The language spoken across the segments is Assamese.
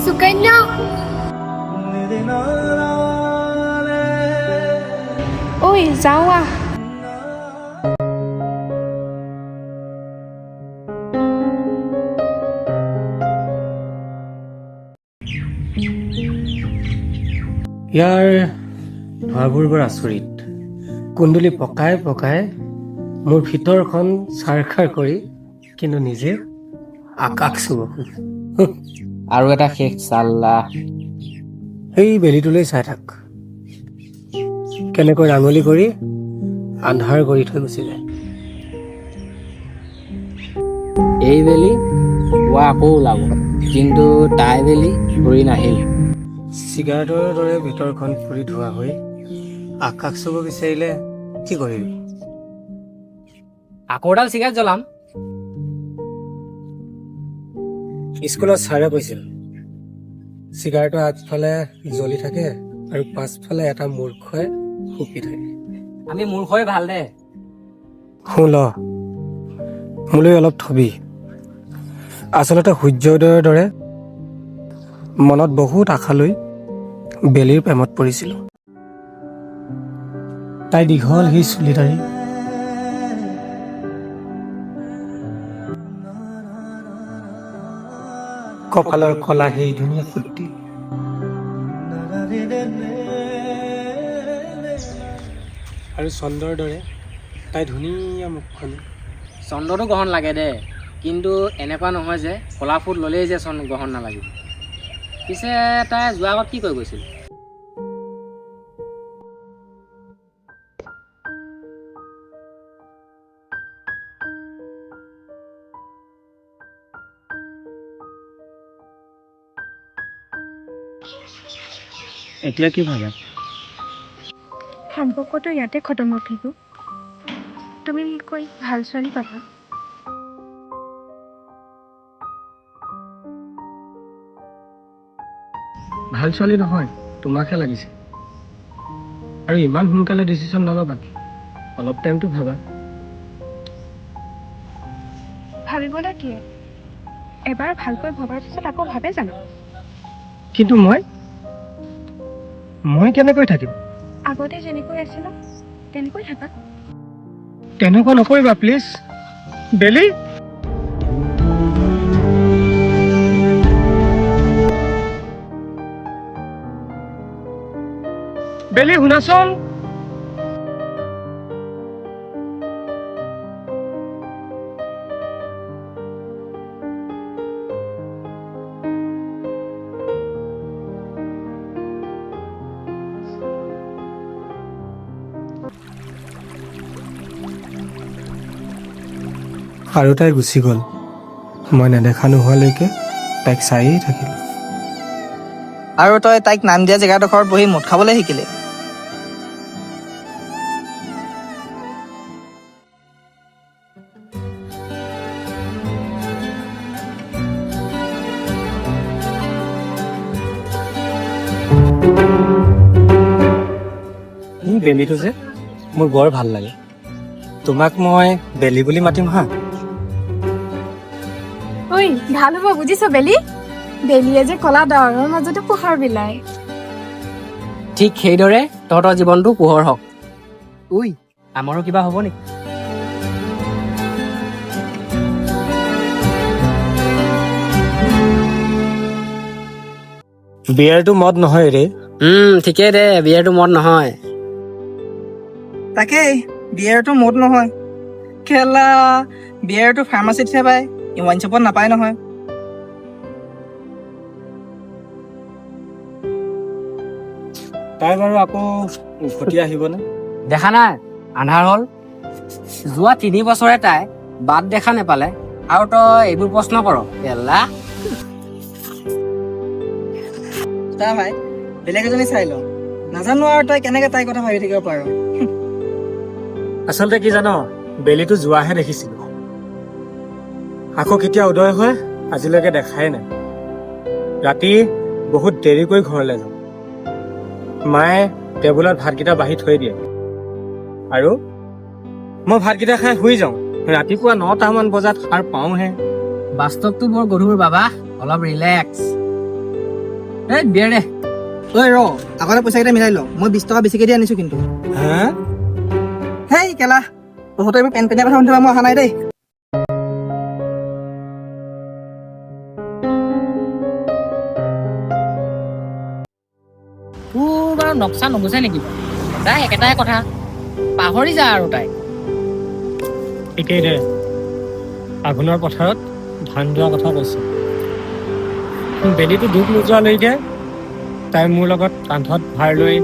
Sukanya. Ôi, rau à. ইয়াৰ ধোৱাবোৰ বৰ আচৰিত। কুন্দুলি পকাই পকাই মোৰ ভিতৰখন চাৰখাৰ কৰি কিন্তু নিজে আকাশ চুব খোজে। আৰু এটা শেষ চাল্লা। সেই বেলিটোলৈ চাই থাক, কেনেকৈ ৰাঙলী কৰি আন্ধাৰ কৰি থৈ গুচি যায়। এই বেলি পুৱা আকৌ ওলাব, কিন্তু তাই বেলি ঘূৰি নাহিল। চিগাৰেটৰ দৰে ভিতৰখন ফুৰি ধোৱা হৈ আকাশ চুব বিচাৰিলে কি কৰিবি? আকৌ এডাল চিগাৰেট জ্বলাম। স্কুলত ছাৰে কৈছিল, চিগাৰেটৰ আগফালে জ্বলি থাকে আৰু পাছফালে এটা মূৰ্খই শুকি থাকে। আমি মূৰ্খই ভাল দে। শুন ল, মোলৈ অলপ থবি। আচলতে সূৰ্যোদয়ৰ দৰে মনত বহুত আশা লৈ বেলিৰ প্ৰেমত পৰিছিলোঁ। তাই দীঘল সেই চুলি তাৰি, কপালৰ কলা সেই ধুনীয়া ফুটি, আৰু চন্দ্ৰৰ দৰে তাই ধুনীয়া মুখখন। চন্দ্ৰটো গ্ৰহণ লাগে দে, কিন্তু এনেকুৱা নহয় যে কলা ফুট ল'লেই যে চন্দ্ৰ গ্ৰহণ নালাগিব। পিছে তাই যোৱা আগত কি কৈ গৈছিল? এতিয়া কি ভাবে? সম্পৰ্কটো ইয়াতে খতম হ'ব কিন্তু তুমি কৈ ভাল ছোৱালী পাবা। ভাল ছোৱালী নহয়, তোমাকহে লাগিছে। আৰু ইমান সোনকালে ডিচিশ্যন নল'বা, অলপ টাইমটো ভাবা। ভাবিবলৈ কি, এবাৰ ভালকৈ ভবাৰ পিছত আকৌ ভাবে জানো? কিন্তু মই কেনেকৈ থাকিম? আগতে যেনেকৈ আছিলো তেনেকৈ থাকা। তেনেকুৱা নকৰিবা প্লিজ। বেলি, বেলি শুনাচোন। আৰু তাই গুচি গ'ল। মই নেদেখা নোহোৱালৈকে তাইক চায়েই থাকিলোঁ। আৰু তই তাইক নাম দিয়া জেগাডোখৰত বহি মদ খাবলৈ শিকিলি। এই বেলিটো যে মোৰ বৰ ভাল লাগে। তোমাক মই বেলি বুলি মাতিম হা। ঐ, ভাল হ'ব বুজিছ বেলি। বেলিয়ে যে কলা ডাৱৰৰ মাজতো পোহৰ বিলায়। ঠিক সেইদৰে তহঁতৰ জীৱনটো পোহৰ হওক। উই, আমাৰো কিবা হ'ব নেকি? বিয়াৰটো মদ নহয় ৰে। ঠিকেই দে, বিয়াৰটো মদ নহয়। তাকেই, বিয়েৰটো মদ নহয়। কেলা, বিয়েৰটো ফাৰ্মাচীতহে পায়, ৱাইন শ্বপত নাপায় নহয়। তাই বাৰু আকৌ উভতি আহিবনে? দেখা নাই, আন্ধাৰ হ'ল। যোৱা 3 বছৰে তাই বাট দেখা নেপালে আৰু তই এইবোৰ প্ৰশ্ন কৰ কেলা। চা ভাই বেলেগ এজনী চাই ল নাজানো আৰু তই কেনেকে তাইৰ কথা ভাবি থাকিব পাৰ আচলতে কি জান, বেলিটো যোৱাহে দেখিছিলো, আকৌ কেতিয়া উদয় হয় আজিলৈকে দেখাই নাই। ৰাতি বহুত দেৰিকৈ ঘৰলৈ যাওঁ। মায়ে টেবুলত ভাতকেইটা বাঢ়ি থৈ দিয়ে আৰু মই ভাতকেইটা খাই শুই যাওঁ। ৰাতিপুৱা 9টামান বজাত সাৰ পাওঁহে। বাস্তৱটো বৰ গধুৰ বাবা, অলপ ৰিলেক্স। এই বিয়েৰ দে। ঐ ৰ আগতে পইচাকেইটা মিলাই ল, মই 20 টকা বেছিকে দি আনিছো কিন্তু। হা? হেই কেলা তহঁতে এইবোৰ পেন পেনীয়া কথা শুনি থকা মই অহা নাই দেই। তোৰ বাৰু নক্সা নুগুচে নেকি? তাই একেটাই কথা, পাহৰি যা আৰু তাই। ঠিকেই দে, আঘোণৰ পথাৰত ধান দোৱা কথা কৈছে। বেলিটো ডুব নোযোৱালৈকে তাই মোৰ লগত কান্ধত ভাৰ লৈ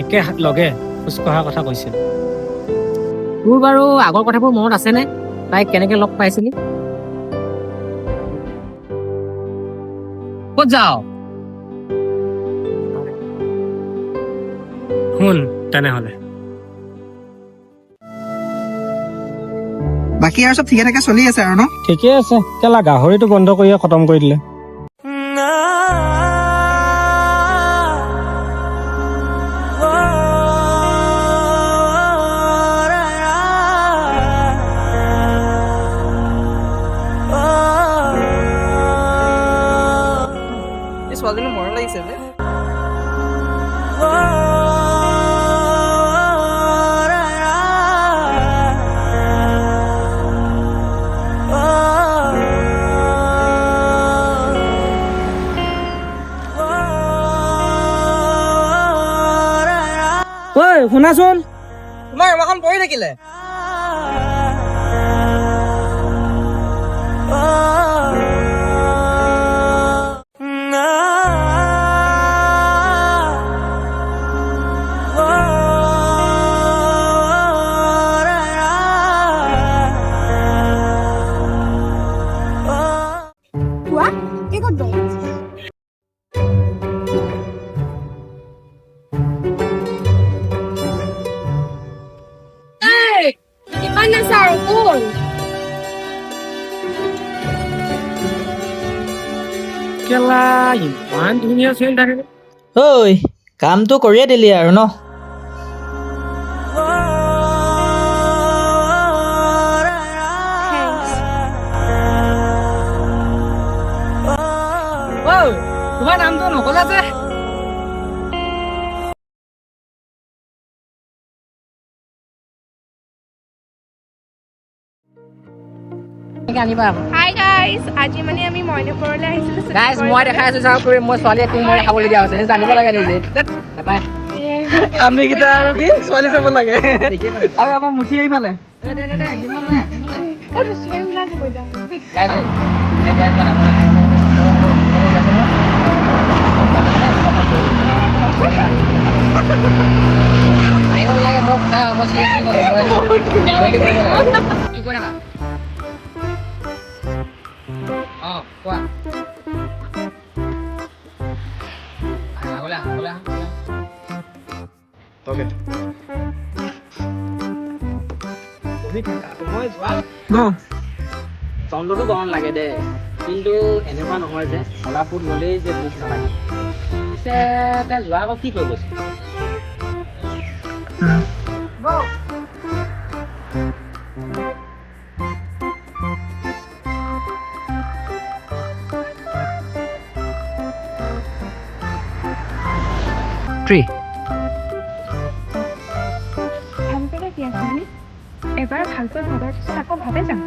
একে লগে খোজ কঢ়াৰ কথা কৈছিল। তোৰ বাৰু আগৰ কথাবোৰ মনত আছেনে? তাইক কেনেকে লগ পাইছিলি? ক'ত যাৱ? শুন তেনেহলে, বাকী আৰু চব ঠিকে ঠাকে চলি আছে আৰু ন? ঠিকে আছে। কেলা গাহৰিটো বন্ধ কৰিয়ে খতম কৰি দিলে। এই ছোৱালীজনী মৰম লাগিছে যে। ঐ শুনাচোন, তোমাৰ এমাখন পৰি থাকিলে। কোৱা কি ক'ত গ'ল? ইমান নাচা আৰু কোন? কেলা ইমান ধুনীয়া চলি থাকে। ঐ কামটো কৰিয়ে দিলি আৰু ন? তোমাৰ নামটো নকলা যে? আনিবা আকৌ। হাই গাইজ, আজি মানে আমি মইনাপুৰলৈ আহিছিলোঁ। গাইজ মই দেখাই আছো চাওক, মই ছোৱালী একো মই খাবলগীয়া হৈছে, জানিব লাগে নিজে। নাপায়। আমি কেইটা আৰু কি ছোৱালী চাব লাগে আৰু আমাৰ মুঠি আহিফালে। কোৱা চন্দ্ৰটো গৰম লাগে দে, কিন্তু এনেকুৱা নহয় যে কলা ফুট ল'লেই যে ভোক নালাগে। পিছে তাই যোৱা আগত কি কৰিব গৈছে? ভালকৈ কি আছে এবাৰ ভালকৈ ভবাৰ পিছত আকৌ ভাবে যাম।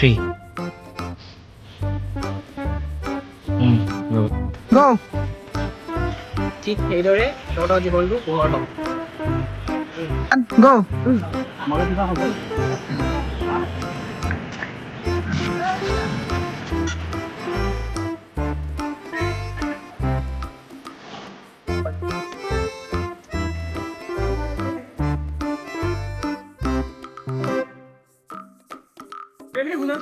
ঠিক সেইদৰে তহঁতৰ জীৱনটো পোহৰ হ'ব। আমাৰো কিবা হ'ব। বেলি শুনা